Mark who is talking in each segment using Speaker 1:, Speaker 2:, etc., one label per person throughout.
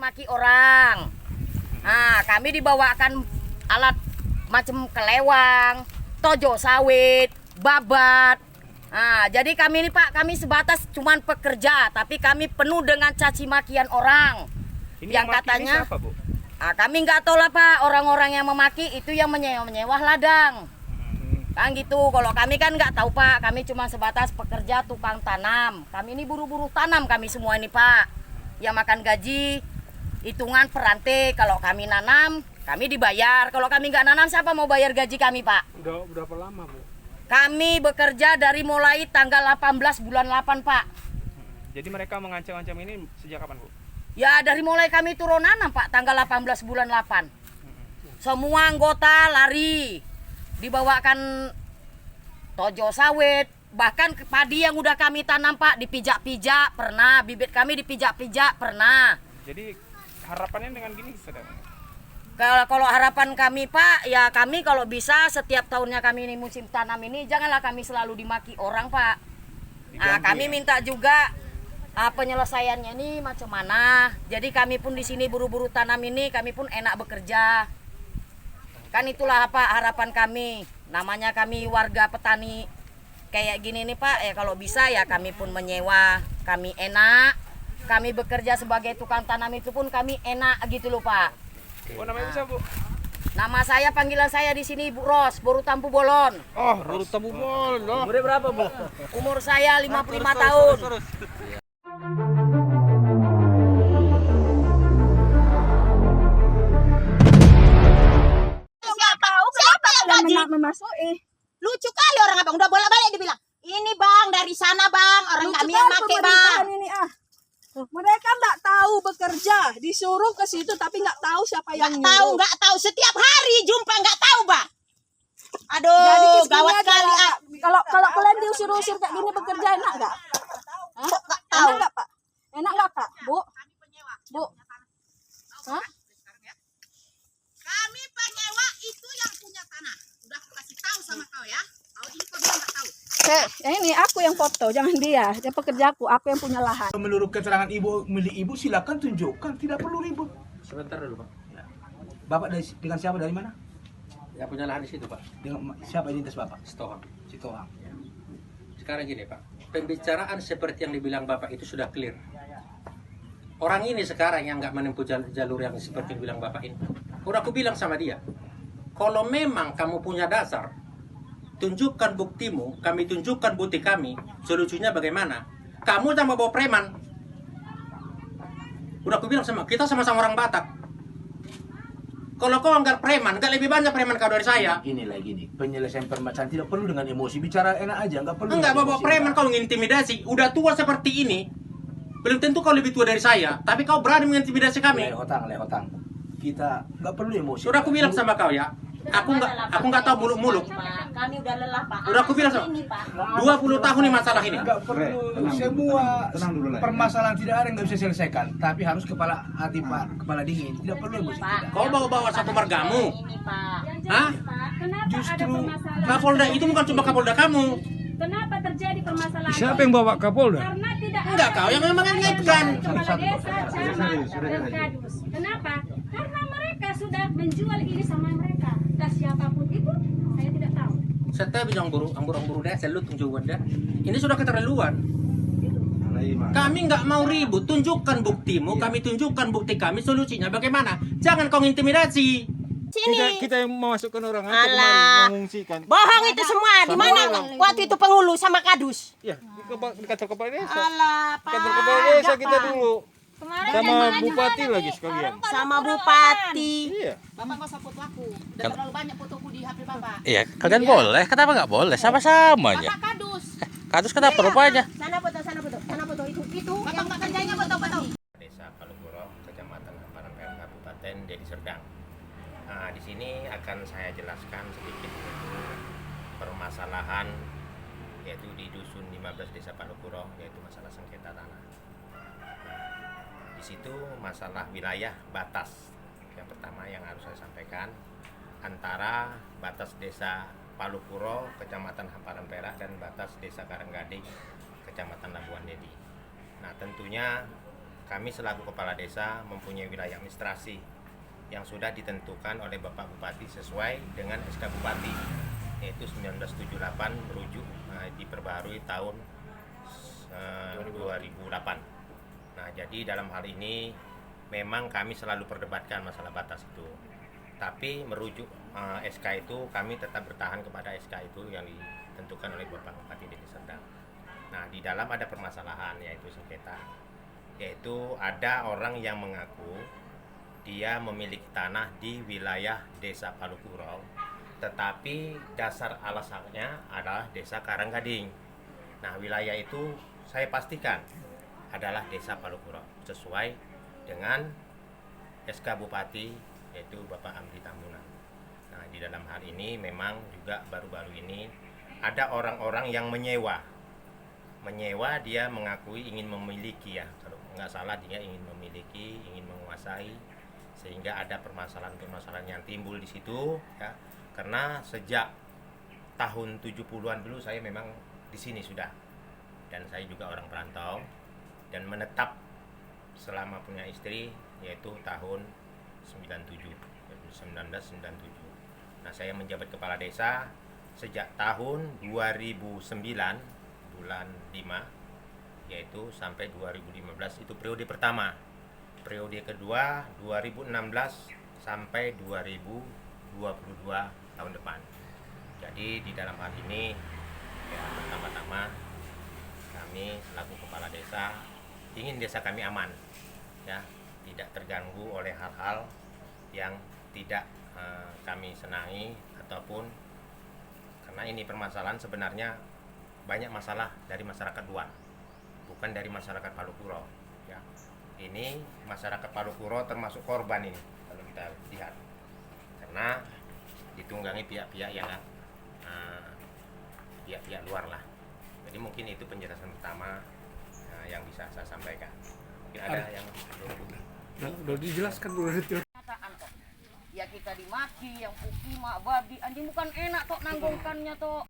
Speaker 1: maki orang. Nah, kami dibawakan alat macam kelewang, tojo sawit, babat. Nah, jadi kami ini Pak, kami sebatas cuman pekerja, tapi kami penuh dengan caci makian orang.
Speaker 2: Ini
Speaker 1: yang katanya,
Speaker 2: siapa, Bu?
Speaker 1: Kami nggak tahu lah Pak, orang-orang yang memaki itu yang menyewa ladang. Kan gitu, kalau kami kan nggak tahu Pak, kami cuma sebatas pekerja tukang tanam. Kami ini buru-buru tanam kami semua ini Pak. Yang makan gaji, hitungan perantai. Kalau kami nanam, kami dibayar. Kalau kami nggak nanam, siapa mau bayar gaji kami Pak?
Speaker 2: Udah berapa lama, Bu?
Speaker 1: Kami bekerja dari mulai tanggal 18 bulan 8 Pak.
Speaker 2: Jadi mereka mengancam-ancam ini sejak kapan, Bu?
Speaker 1: Ya dari mulai kami turun nanam Pak, tanggal 18 bulan 8. Semua anggota lari, dibawakan tojo sawit, bahkan padi yang udah kami tanam Pak dipijak-pijak pernah, bibit kami dipijak-pijak pernah.
Speaker 2: Jadi harapannya dengan gini sedang.
Speaker 1: Kalau harapan kami Pak, ya kami kalau bisa setiap tahunnya kami ini musim tanam ini janganlah kami selalu dimaki orang Pak. Nah, kami minta juga penyelesaiannya ini macam mana. Jadi kami pun di sini buru-buru tanam ini kami pun enak bekerja. Kan itulah apa harapan kami. Namanya kami warga petani kayak gini nih Pak, ya kalau bisa ya kami pun menyewa, kami enak. Kami bekerja sebagai tukang tanam itu pun kami enak gitu loh Pak.
Speaker 2: Oh, namanya bisa, Bu?
Speaker 1: Nama saya, panggilan saya di sini Bu Ros, Boru Tampu Bolon.
Speaker 3: Oh, baru tabu bolon loh.
Speaker 2: Umurnya berapa, Bu?
Speaker 1: Umur saya 55 tahun.
Speaker 4: Memasuki. Lucu kali orang abang udah bolak-balik dibilang. Ini bang dari sana bang, orang
Speaker 5: Lucu
Speaker 4: kami yang
Speaker 5: kali
Speaker 4: make bang.
Speaker 5: pemerintahan ini Mereka nggak tahu bekerja, disuruh ke situ tapi nggak tahu siapa yang nyuruh.
Speaker 4: Nggak tahu setiap hari jumpa nggak tahu bang.
Speaker 5: Jadi
Speaker 4: Aduh,
Speaker 5: gini
Speaker 4: gawat
Speaker 5: aja
Speaker 4: kali
Speaker 5: lah. Kalau kalian diusir-usir kayak gini bekerja enak nggak?
Speaker 4: nggak tahu.
Speaker 5: Enak nggak Pak? Enak nggak Pak? Bu? Hah?
Speaker 4: Kami penyewa itu yang punya tanah. Udah aku kasih tahu sama kau ya. Kau ini kau bilang nggak tahu.
Speaker 5: Ini aku yang foto, jangan dia. Dia pekerjaku, aku yang punya lahan.
Speaker 3: Menurut keterangan ibu, milik ibu silakan tunjukkan, tidak perlu ribut.
Speaker 6: Sebentar dulu, Pak.
Speaker 3: Ya. Bapak dengan siapa, dari mana?
Speaker 6: Yang punya lahan di situ, Pak.
Speaker 3: Dengan siapa identitas Bapak?
Speaker 6: Setohang.
Speaker 3: Sitohang.
Speaker 6: Ya. Sekarang gini, Pak. Pembicaraan seperti yang dibilang Bapak itu sudah clear. Orang ini sekarang yang nggak menempuh jalur yang seperti yang bilang Bapak ini. Udah aku bilang sama dia, kalau memang kamu punya dasar, tunjukkan buktimu, kami tunjukkan bukti kami, solusinya bagaimana. Kamu sama bawa preman. Udah aku bilang sama, kita sama-sama orang Batak. Kalau kau anggar preman, nggak lebih banyak preman kau dari saya.
Speaker 3: Inilah gini, penyelesaian permasalahan tidak perlu dengan emosi, bicara enak aja, nggak perlu.
Speaker 6: Enggak,
Speaker 3: dengan
Speaker 6: bawa
Speaker 3: emosi,
Speaker 6: preman
Speaker 3: Pak.
Speaker 6: kau mengintimidasi. Udah tua seperti ini, belum tentu kau lebih tua dari saya, tapi kau berani mengintimidasi kami.
Speaker 3: Lehotang. Kita nggak perlu emosi.
Speaker 6: Sudah aku bilang sama kau ya, aku nggak tahu muluk-muluk.
Speaker 4: Kami udah lelah Pak.
Speaker 6: Udah aku bilang sama, 20 tahun nih masalah ini.
Speaker 3: Nggak perlu semua permasalahan tidak ada yang nggak bisa selesaikan, tapi harus kepala hati Pak, kepala dingin. Tidak perlu emosi. Tidak.
Speaker 6: Kau bawa-bawa satu margamu.
Speaker 4: Ini Pak.
Speaker 6: Hah?
Speaker 7: Kenapa
Speaker 3: Justru
Speaker 7: ada permasalahan?
Speaker 6: Kapolda itu bukan cuma Kapolda kamu.
Speaker 7: Kenapa terjadi permasalahan?
Speaker 8: Siapa yang bawa Kapolda?
Speaker 7: Karena tidak
Speaker 6: Enggak,
Speaker 7: ada
Speaker 6: kau yang memang mengaitkan.
Speaker 7: kepala desa, camat, dan kadus. Kenapa? Karena mereka sudah menjual ini sama mereka. Dan siapapun itu, saya tidak tahu.
Speaker 6: Setiap yang buru deh, saya tunggu dah. Ini sudah keterlaluan. Kami nggak mau ribut, tunjukkan buktimu, kami tunjukkan bukti kami, solusinya bagaimana. Jangan kau intimidasi.
Speaker 4: Sini.
Speaker 8: Kita yang memasukkan orang
Speaker 4: Alah.
Speaker 8: kemarin mengungsikan.
Speaker 4: Bohong itu semua. Di mana waktu itu pengulu sama kadus?
Speaker 8: Ya, di kantor kepala desa.
Speaker 4: Alah, Pak.
Speaker 8: Kantor kepala desa kita dulu. Sama bupati lagi sekalian.
Speaker 4: Sama bupati.
Speaker 8: Iya.
Speaker 4: Bapak nggak usah foto aku. Udah terlalu banyak fotoku di HP Bapak.
Speaker 9: Iya, kalian boleh. Kenapa nggak boleh? Sama-sama aja.
Speaker 4: Bapak kadus.
Speaker 9: Kadus kenapa rupanya?
Speaker 4: Sana foto. Itu yang kerjanya foto-foto.
Speaker 6: Desa Palukuro, Kecamatan Parangpera, Kabupaten Deli Serdang. Nah, di sini akan saya jelaskan sedikit permasalahan yaitu di dusun 15 Desa Palukuro, yaitu masalah sengketa tanah. Di situ masalah wilayah batas. Yang pertama yang harus saya sampaikan antara batas Desa Palukuro, Kecamatan Hamparan Perak, dan batas Desa Karanggading, Kecamatan Labuan Dedi. Nah, tentunya
Speaker 10: kami selaku kepala desa mempunyai wilayah administrasi yang sudah ditentukan oleh Bapak Bupati sesuai dengan SK Bupati, yaitu 1978 merujuk diperbarui tahun 2008. Nah, jadi dalam hal ini memang kami selalu perdebatkan masalah batas itu. Tapi merujuk SK itu kami tetap bertahan kepada SK itu yang ditentukan oleh Bapak Bupati Deli Serdang. Nah, di dalam ada permasalahan yaitu sengketa. Yaitu ada orang yang mengaku dia memiliki tanah di wilayah Desa Palukuro, tetapi dasar alasannya adalah Desa Karanggading. Nah, wilayah itu saya pastikan adalah Desa Palukuro sesuai dengan SK Bupati yaitu Bapak Amdi Tambunan. Nah, di dalam hal ini memang juga baru-baru ini ada orang-orang yang menyewa dia mengakui ingin memiliki, ya kalau nggak salah dia ingin memiliki, ingin menguasai, sehingga ada permasalahan-permasalahan yang timbul di situ, ya karena sejak tahun 70-an dulu saya memang di sini sudah, dan saya juga orang perantau dan menetap selama punya istri yaitu tahun 1997. Nah, saya menjabat kepala desa sejak tahun 2009 bulan 5 yaitu sampai 2015 itu periode pertama. Periode kedua 2016 sampai 2022 tahun depan. Jadi di dalam hal ini ya pertama-tama kami selaku kepala desa ingin desa kami aman, ya tidak terganggu oleh hal-hal yang tidak kami senangi, ataupun karena ini permasalahan sebenarnya banyak masalah dari masyarakat luar, bukan dari masyarakat Palukuro, ya. Ini masyarakat Palukuro termasuk korban ini kalau kita lihat, karena ditunggangi pihak-pihak yang pihak-pihak luar lah. Jadi mungkin itu penjelasan pertama yang bisa saya sampaikan. Mungkin ada yang
Speaker 3: Udah dijelaskan dulu itu.
Speaker 1: Kenyataan kok. Ya kita dimaki, yang puki, mak babi, anjing bukan enak tok nanggungkannya tok.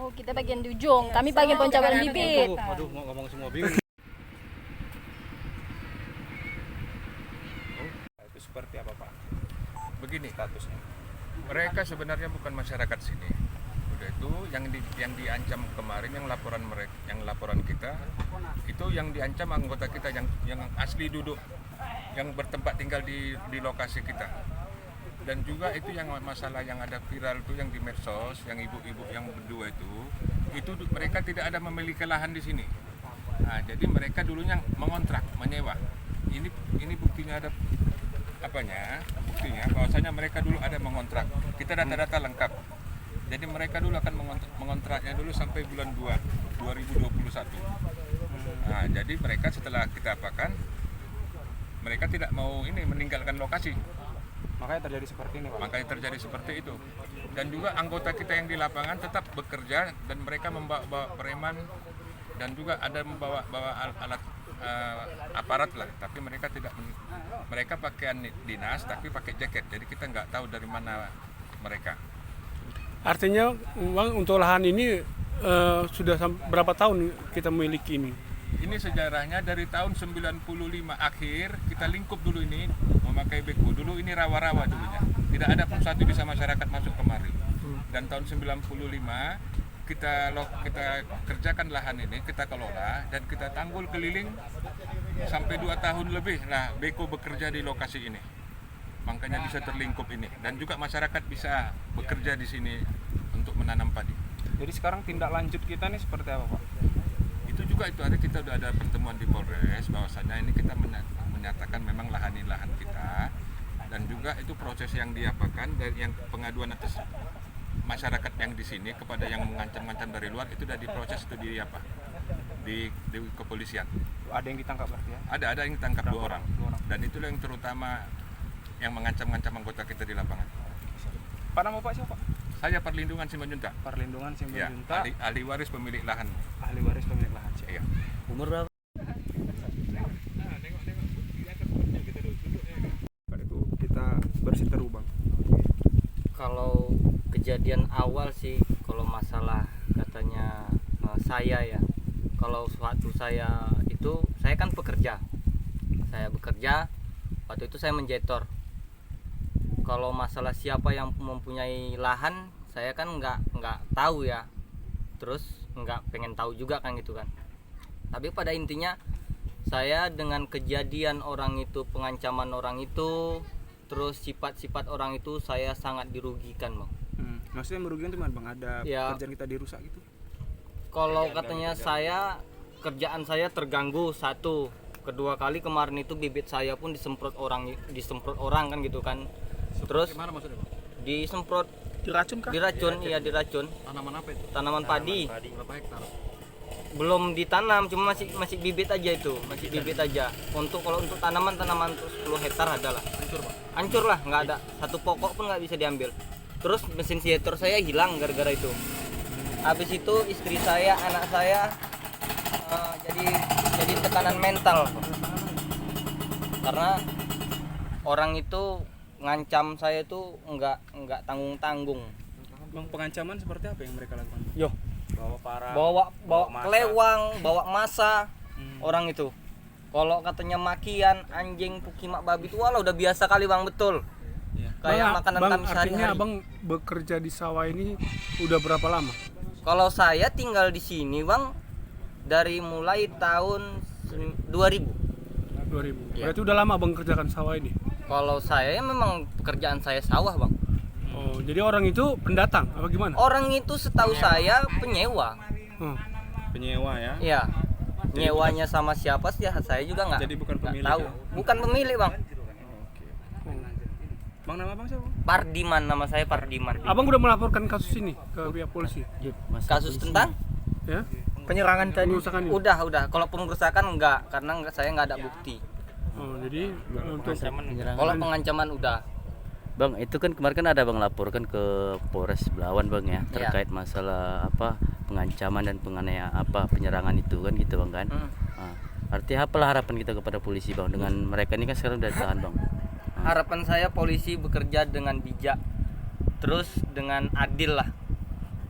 Speaker 5: Kita bagian di ujung, kami bagian pencabulan bibit.
Speaker 8: Aduh, mau ngomong semua bingung.
Speaker 2: Itu seperti apa, Pak?
Speaker 11: Begini,
Speaker 2: Statusnya.
Speaker 11: mereka sebenarnya bukan masyarakat sini. Udah itu yang diancam kemarin, yang laporan kita itu yang diancam anggota kita yang asli duduk, yang bertempat tinggal di lokasi kita. Dan juga itu yang masalah yang ada viral itu yang di medsos, yang ibu-ibu yang berdua itu mereka tidak ada memiliki lahan di sini. Nah, jadi mereka dulunya mengontrak, menyewa. Ini buktinya ada apanya? Buktinya bahwasanya mereka dulu ada mengontrak. Kita data-data lengkap. Jadi mereka dulu akan mengontraknya dulu sampai bulan 2 2021. Nah, jadi mereka setelah kita apakan, mereka tidak mau meninggalkan lokasi.
Speaker 2: Makanya terjadi seperti ini, Pak.
Speaker 11: Makanya terjadi seperti itu. Dan juga anggota kita yang di lapangan tetap bekerja, dan mereka membawa preman, dan juga ada membawa alat aparat lah. Tapi mereka pakaian dinas tapi pakai jaket. Jadi kita nggak tahu dari mana mereka.
Speaker 12: Artinya Bang, untuk lahan ini sudah berapa tahun kita memiliki ini?
Speaker 11: Ini sejarahnya dari tahun 95 akhir kita lingkup dulu ini memakai beko. Dulu ini rawa-rawa dulunya. Tidak ada pun satu bisa masyarakat masuk kemari. Dan tahun 95 kita kerjakan lahan ini, kita kelola dan kita tanggul keliling sampai 2 tahun lebih lah beko bekerja di lokasi ini. Makanya bisa terlingkup ini, dan juga masyarakat bisa bekerja di sini untuk menanam padi.
Speaker 2: Jadi sekarang tindak lanjut kita nih seperti apa, Pak?
Speaker 11: Itu juga kita udah ada pertemuan di Polres, bahwasanya ini kita menyatakan memang lahan ini lahan kita, dan juga itu proses yang diapakan dari yang pengaduan atas masyarakat yang di sini kepada yang mengancam-ancam dari luar itu sudah diproses itu di apa? Di kepolisian.
Speaker 2: Ada yang ditangkap berarti ya?
Speaker 11: Ada yang ditangkap 2 orang. Dan itulah yang terutama yang mengancam-ancam anggota kita di lapangan.
Speaker 2: Pak, nama Pak siapa?
Speaker 11: Saya Perlindungan Simanjuntak.
Speaker 2: Perlindungan
Speaker 11: Ya,
Speaker 2: Simanjuntak.
Speaker 11: ahli waris pemilik lahan.
Speaker 2: Ahli waris pemilik lahan.
Speaker 11: Iya.
Speaker 9: Umur berapa?
Speaker 2: Itu kita berseteru Bang.
Speaker 13: Kalau kejadian awal sih, kalau masalah katanya saya ya, kalau waktu saya kan pekerja, waktu itu saya menjetor. Kalau masalah siapa yang mempunyai lahan, saya kan nggak tahu ya, terus nggak pengen tahu juga kan gitu kan. Tapi pada intinya saya dengan kejadian orang itu, pengancaman orang itu, terus sifat-sifat orang itu, saya sangat dirugikan Bang.
Speaker 2: Maksudnya merugikan tuh Bang, ada
Speaker 13: Ya.
Speaker 2: pekerjaan kita dirusak gitu?
Speaker 13: Kalau katanya saya, kerjaan saya terganggu, 1. Kedua kali kemarin itu bibit saya pun disemprot orang kan gitu kan. Terus
Speaker 11: Gimana maksudnya, Bang?
Speaker 13: disemprot,
Speaker 2: Diracun kah?
Speaker 13: diracun.
Speaker 11: Tanaman apa itu?
Speaker 13: Tanaman padi.
Speaker 11: Berapa hektar?
Speaker 13: Belum ditanam, cuma masih bibit aja itu, masih bibit aja. Kalau untuk tanaman 10 hektar ada lah.
Speaker 11: Hancur, Pak.
Speaker 13: Hancur lah, nggak ada satu pokok pun nggak bisa diambil. Terus mesin setor saya hilang gara-gara itu. Habis itu istri saya, anak saya jadi tekanan mental, karena orang itu ngancam saya itu nggak tanggung-tanggung.
Speaker 2: Bang, pengancaman seperti apa yang mereka lakukan?
Speaker 13: Yo,
Speaker 2: Bawa parang,
Speaker 13: bawa
Speaker 2: massa.
Speaker 13: kelewang, bawa masa orang itu. Kalau katanya makian, anjing, pukimak, babi itu walau udah biasa kali Bang, betul.
Speaker 2: Ya.
Speaker 13: Kayak makanan
Speaker 12: Bang,
Speaker 13: kami
Speaker 12: artinya
Speaker 13: sehari-hari.
Speaker 12: Abang bekerja di sawah ini udah berapa lama?
Speaker 13: Kalau saya tinggal di sini Bang, dari mulai tahun 2000.
Speaker 12: 2000.
Speaker 13: Ya.
Speaker 12: Berarti udah lama Bang kerjakan sawah ini?
Speaker 13: Kalau saya memang pekerjaan saya sawah Bang.
Speaker 12: Oh, jadi orang itu pendatang apa gimana?
Speaker 13: Orang itu setahu saya penyewa.
Speaker 2: Penyewa ya?
Speaker 13: Iya. Nyewanya sama siapa sih? Saya juga nggak.
Speaker 2: Jadi bukan pemilik
Speaker 13: tahu.
Speaker 2: ya?
Speaker 13: Bukan pemilik Bang.
Speaker 2: Bang, nama Bang siapa?
Speaker 13: Pardiman, nama saya Pardiman.
Speaker 12: Abang udah melaporkan kasus ini ke pihak polisi?
Speaker 13: Kasus tentang
Speaker 12: Ya?
Speaker 13: penyerangan tadi.
Speaker 12: Pengerusakan ini?
Speaker 13: Udah. Kalau pengerusakan enggak, karena saya nggak ada bukti.
Speaker 12: Oh, jadi untuk
Speaker 13: Kalau pengancaman udah.
Speaker 9: Bang, itu kan kemarin kan ada Bang laporkan ke Polres Belawan Bang ya, terkait masalah pengancaman dan penyerangan itu kan gitu Bang kan. Nah, artinya apalah harapan kita kepada polisi Bang dengan mereka ini kan sekarang udah ditahan Bang.
Speaker 13: Harapan saya polisi bekerja dengan bijak, terus dengan adil lah.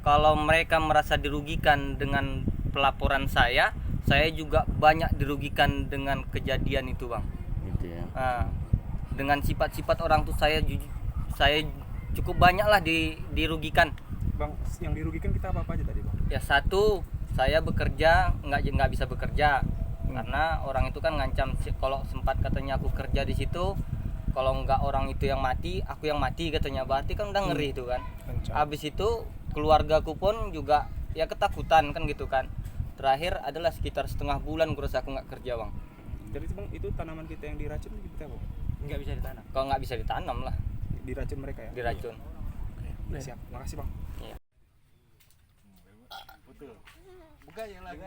Speaker 13: Kalau mereka merasa dirugikan dengan pelaporan saya juga banyak dirugikan dengan kejadian itu Bang.
Speaker 9: Gitu ya.
Speaker 13: Nah, dengan sifat-sifat orang tuh saya cukup banyak lah dirugikan.
Speaker 2: Bang, yang dirugikan kita apa aja tadi Bang?
Speaker 13: Ya, 1, saya bekerja nggak bisa bekerja karena orang itu kan ngancam, kalau sempat katanya aku kerja di situ, kalau nggak orang itu yang mati, aku yang mati katanya. Berarti kan udah ngeri itu kan. Habis itu keluargaku pun juga ya ketakutan kan gitu kan. Terakhir adalah sekitar setengah bulan kurasa aku nggak kerja Bang.
Speaker 2: Jadi Bang, itu tanaman kita yang diracun gitu apa?
Speaker 13: Nggak bisa ditanam. Kalau nggak bisa ditanam lah.
Speaker 2: Diracun mereka ya?
Speaker 13: Diracun.
Speaker 2: Siap, makasih Bang.
Speaker 13: Iya.
Speaker 2: Betul. Buka ya lagi.